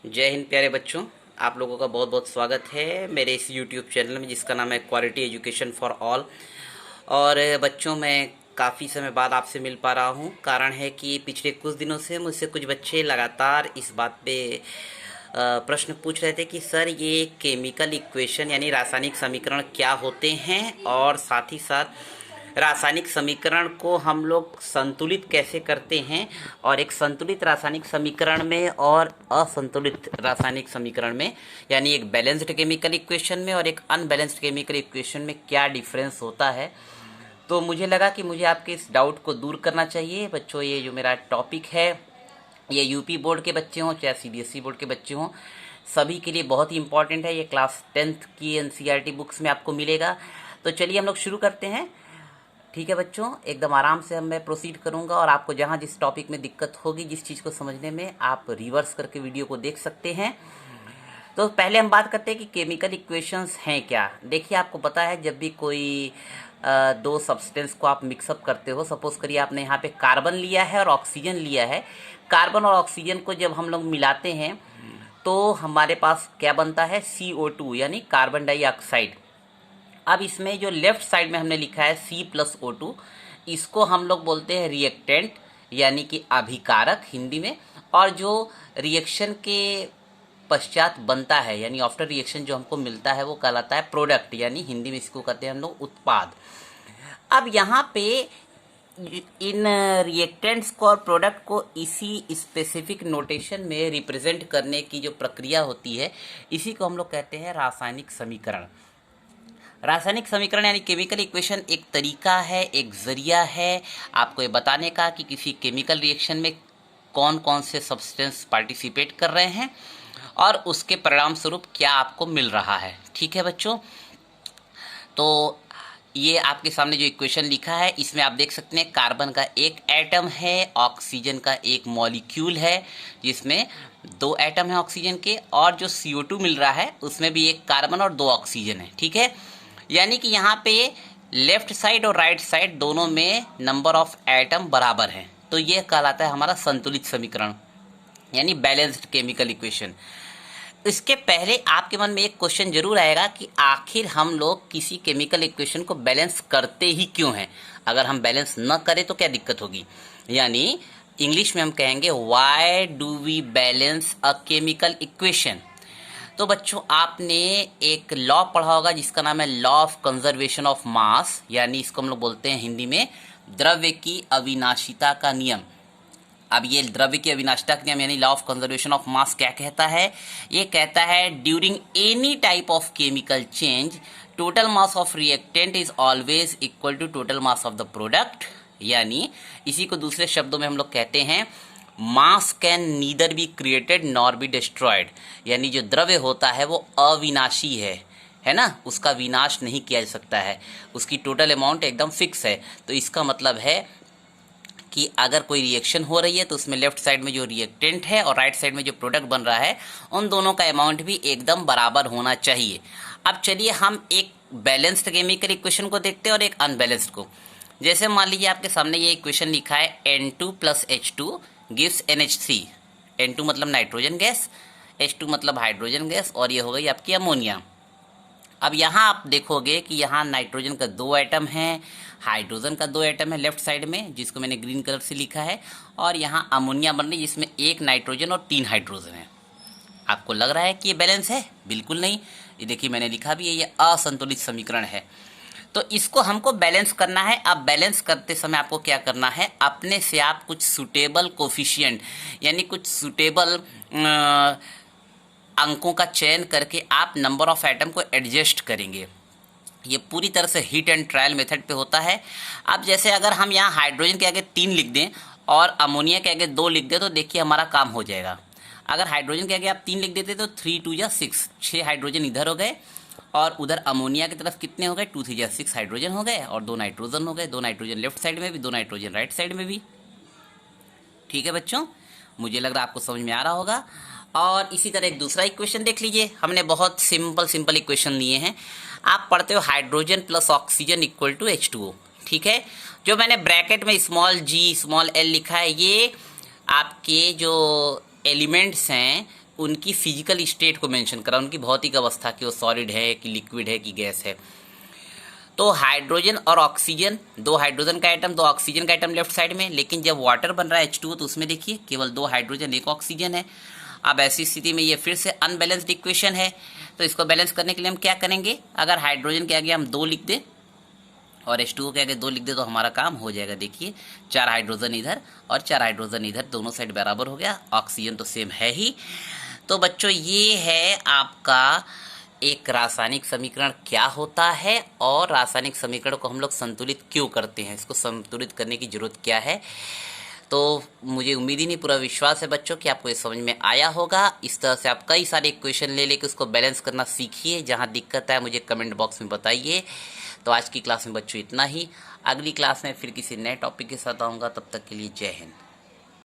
जय हिंद प्यारे बच्चों। आप लोगों का बहुत बहुत स्वागत है मेरे इस यूट्यूब चैनल में जिसका नाम है क्वालिटी एजुकेशन फॉर ऑल। और बच्चों, मैं काफ़ी समय बाद आपसे मिल पा रहा हूँ। कारण है कि पिछले कुछ दिनों से मुझसे कुछ बच्चे लगातार इस बात पे प्रश्न पूछ रहे थे कि सर ये केमिकल इक्वेशन यानी रासायनिक समीकरण क्या होते हैं, और साथ ही साथ रासायनिक समीकरण को हम लोग संतुलित कैसे करते हैं, और एक संतुलित रासायनिक समीकरण में और असंतुलित रासायनिक समीकरण में यानी एक बैलेंस्ड केमिकल इक्वेशन में और एक अनबैलेंस्ड केमिकल इक्वेशन में क्या डिफरेंस होता है। तो मुझे लगा कि मुझे आपके इस डाउट को दूर करना चाहिए। बच्चों, ये जो मेरा टॉपिक है ये यूपी बोर्ड के बच्चे हों चाहे सीबीएसई बोर्ड के बच्चे हों, सभी के लिए बहुत ही इंपॉर्टेंट है। ये क्लास 10th की एनसीईआरटी बुक्स में आपको मिलेगा। तो चलिए हम लोग शुरू करते हैं। ठीक है बच्चों, एकदम आराम से मैं प्रोसीड करूंगा और आपको जहां जिस टॉपिक में दिक्कत होगी, जिस चीज़ को समझने में, आप रिवर्स करके वीडियो को देख सकते हैं। तो पहले हम बात करते हैं कि केमिकल इक्वेशंस हैं क्या। देखिए, आपको पता है जब भी कोई दो सब्सटेंस को आप मिक्सअप करते हो, सपोज करिए आपने यहाँ पे कार्बन लिया है और ऑक्सीजन लिया है। कार्बन और ऑक्सीजन को जब हम लोग मिलाते हैं तो हमारे पास क्या बनता है, CO2 यानी कार्बन डाइऑक्साइड। अब इसमें जो लेफ्ट साइड में हमने लिखा है C+O2, इसको हम लोग बोलते हैं रिएक्टेंट यानी कि अभिकारक हिंदी में। और जो रिएक्शन के पश्चात बनता है यानी आफ्टर रिएक्शन जो हमको मिलता है वो कहलाता है प्रोडक्ट, यानी हिंदी में इसको कहते हैं हम लोग उत्पाद। अब यहाँ पे इन रिएक्टेंट्स को और प्रोडक्ट को इसी स्पेसिफिक नोटेशन में रिप्रेजेंट करने की जो प्रक्रिया होती है, इसी को हम लोग कहते हैं रासायनिक समीकरण। रासायनिक समीकरण यानी केमिकल इक्वेशन एक तरीका है, एक जरिया है आपको ये बताने का कि किसी केमिकल रिएक्शन में कौन कौन से सब्सटेंस पार्टिसिपेट कर रहे हैं और उसके परिणाम स्वरूप क्या आपको मिल रहा है। ठीक है बच्चों, तो ये आपके सामने जो इक्वेशन लिखा है इसमें आप देख सकते हैं कार्बन का एक एटम है, ऑक्सीजन का एक मॉलिक्यूल है जिसमें दो एटम है ऑक्सीजन के, और जो CO2 मिल रहा है उसमें भी एक कार्बन और दो ऑक्सीजन है। ठीक है, यानी कि यहाँ पे लेफ्ट साइड और राइट साइड दोनों में नंबर ऑफ एटम बराबर हैं। तो ये कहलाता है हमारा संतुलित समीकरण यानी बैलेंस्ड केमिकल इक्वेशन। इसके पहले आपके मन में एक क्वेश्चन जरूर आएगा कि आखिर हम लोग किसी केमिकल इक्वेशन को बैलेंस करते ही क्यों हैं। अगर हम बैलेंस न करें तो क्या दिक्कत होगी, यानी इंग्लिश में हम कहेंगे why do we balance a chemical equation. तो बच्चों, आपने एक लॉ पढ़ा होगा जिसका नाम है लॉ ऑफ कंजर्वेशन ऑफ मास, यानी इसको हम लोग बोलते हैं हिंदी में द्रव्य की अविनाशिता का नियम। अब ये द्रव्य की अविनाशिता का नियम यानी law of conservation of mass क्या कहता है, ये कहता है during any type of chemical change total mass of reactant is always equal to total mass of the product. यानी इसी को दूसरे शब्दों में हम लोग कहते हैं मास can neither be created nor be destroyed, यानी जो द्रव्य होता है वो अविनाशी है ना, उसका विनाश नहीं किया जा सकता है, उसकी टोटल अमाउंट एकदम फिक्स है। तो इसका मतलब है कि अगर कोई रिएक्शन हो रही है तो उसमें लेफ्ट साइड में जो रिएक्टेंट है और राइट साइड में जो प्रोडक्ट बन रहा है उन दोनों का अमाउंट भी एकदम बराबर होना चाहिए। अब चलिए हम एक बैलेंस्ड केमिकल इक्वेशन को देखते हैं और एक अनबैलेंस्ड को। जैसे मान लीजिए आपके सामने ये इक्वेशन लिखा है N2 + H2 gives NH3। N2 मतलब नाइट्रोजन गैस, H2 मतलब हाइड्रोजन गैस, और ये हो गई आपकी अमोनिया। अब यहाँ आप देखोगे कि यहाँ नाइट्रोजन का दो एटम है, हाइड्रोजन का दो एटम है लेफ्ट साइड में जिसको मैंने ग्रीन कलर से लिखा है, और यहाँ अमोनिया बन रही है जिसमें एक नाइट्रोजन और 3 हाइड्रोजन है। आपको लग रहा है कि ये बैलेंस है? बिल्कुल नहीं। ये देखिए मैंने लिखा भी है, ये असंतुलित समीकरण है। तो इसको हमको बैलेंस करना है। अब बैलेंस करते समय आपको क्या करना है, अपने से आप कुछ सुटेबल कोफिशिएंट यानी कुछ सुटेबल अंकों का चयन करके आप नंबर ऑफ एटम को एडजस्ट करेंगे। ये पूरी तरह से हिट एंड ट्रायल मेथड पे होता है। अब जैसे अगर हम यहाँ हाइड्रोजन के आगे 3 लिख दें और अमोनिया के आगे 2 लिख दें तो देखिए हमारा काम हो जाएगा। अगर हाइड्रोजन के आगे आप 3 लिख देते तो 3 2 या 6, 6 हाइड्रोजन इधर हो गए, और उधर अमोनिया की तरफ कितने हो गए, 2 3 या 6 हाइड्रोजन हो गए, और 2 नाइट्रोजन हो गए, 2 नाइट्रोजन लेफ्ट साइड में भी, 2 नाइट्रोजन राइट साइड में भी। ठीक है बच्चों, मुझे लग रहा है आपको समझ में आ रहा होगा। और इसी तरह एक दूसरा इक्वेशन देख लीजिए। हमने बहुत सिंपल इक्वेशन लिए हैं। आप पढ़ते हो हाइड्रोजन + ऑक्सीजन = H2O। ठीक है, जो मैंने ब्रैकेट में g l लिखा है ये आपके जो एलिमेंट्स हैं उनकी फिजिकल स्टेट को मेंशन करा, उनकी भौतिक अवस्था कि वो सॉलिड है कि लिक्विड है कि गैस है। तो हाइड्रोजन और ऑक्सीजन, 2 हाइड्रोजन का एटम 2 ऑक्सीजन का एटम लेफ्ट साइड में, लेकिन जब वाटर बन रहा है H2O तो उसमें देखिए केवल 2 हाइड्रोजन 1 ऑक्सीजन है। अब ऐसी स्थिति में ये फिर से अनबैलेंस्ड इक्वेशन है। तो इसको बैलेंस करने के लिए हम क्या करेंगे, अगर हाइड्रोजन के आगे हम 2 लिख दें और H2O के आगे 2 लिख दे तो हमारा काम हो जाएगा। देखिए 4 हाइड्रोजन इधर और 4 हाइड्रोजन इधर, दोनों साइड बराबर हो गया, ऑक्सीजन तो सेम है ही। तो बच्चों ये है आपका एक रासायनिक समीकरण क्या होता है और रासायनिक समीकरण को हम लोग संतुलित क्यों करते हैं, इसको संतुलित करने की जरूरत क्या है। तो मुझे उम्मीद ही नहीं, पूरा विश्वास है बच्चों कि आपको ये समझ में आया होगा। इस तरह से आप कई सारे इक्वेशन ले लेके उसको बैलेंस करना सीखिए। जहाँ दिक्कत है मुझे कमेंट बॉक्स में बताइए। तो आज की क्लास में बच्चों इतना ही, अगली क्लास में फिर किसी नए टॉपिक के साथ आऊँगा। तब तक के लिए जय हिंद।